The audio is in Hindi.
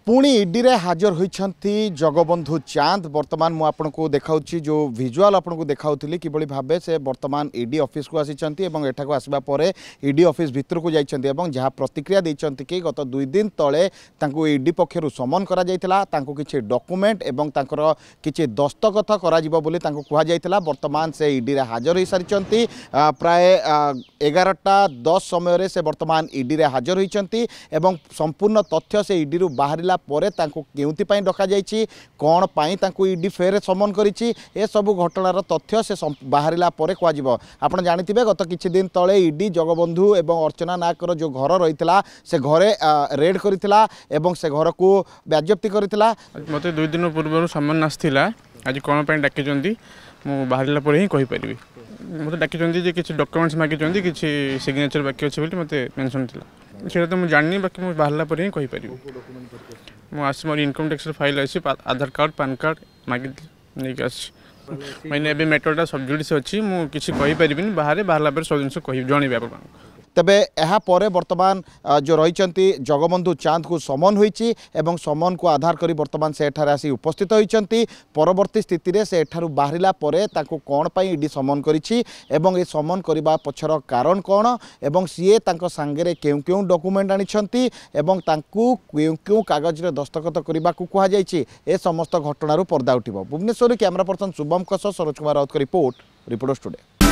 पुणी ईडी रे हाजर होती जगबंधु चांद। बर्तमान मुझे आपको देखा जो विजुआल आपको देखा कि भाव से बर्तमान ईडी ऑफिस को आसी आसवा पर ईडी ऑफिस भितर को जाइए जहाँ प्रतिक्रिया देते कि गत 2 दिन तले ईडी पक्षर समन करा किसी डॉक्यूमेंट एवं किसी दस्तखत करा बर्तमान से ईडी रे हाजर हो सारी प्राय 11:10 समय से बर्तमान ईडी रे हाजर होती संपूर्ण तथ्य से ईडी रु बाहर के डका जाइए कौन पाई ईडी फेर समन करिछि ए सबु घटनार तथ्य से बाहर कह आप जानते गत किछि दिन तले ईडी जगबंधु एवं अर्चना नायकर जो घर रही से घरे रेड करथिला एवं से घर को बाज्याप्ति करथिला। मते 2 दिन पूर्व समन आसथिला आज कौन पाई डाकिचंदी मु बाहरला पर ही कहि परिबी मते डाकिचंदी जे किछि डॉक्यूमेंट्स मागिचंदी किछि सिग्नेचर बाकी अछि बोली मते मेंशन थिला सेटा तो मु जाननी बाकी मु बाहरला पर ही कहि परिबी मु आसी मोर इनकम टैक्स फाइल अछि आधार कार्ड पैन कार्ड मागि नै आछि मैंने अभी मैटरटा सब्जुडिस अछि मु किछि कहि परिबिनी बाहरला पर सब जिंस कहि जणेबे आपन तेबे यहाँ पर बर्तमान जो रही जगबंधु चांद को समन होइछि एवं समन को आधार करी बर्तमान से एठार आसी उपस्थित होइछंती। परवर्ती स्थिति रे से एठारु बाहरिला परे ताको कोन पई ईडी समन करिछि एवं ए समन करिबा पछर कारण कोन एवं सीए तांको संगे केउ केउ डॉक्यूमेंट आनिछंती एवं तांकु केउ केउ कागज रे दस्तखत करिबा को कुहा जाइछि ए समस्त घटनारु पर्दा उठिबो। भुवनेश्वर कैमरा पर्सन शुभम कस सरोज कुमार राउत का रिपोर्ट स्टूडियो।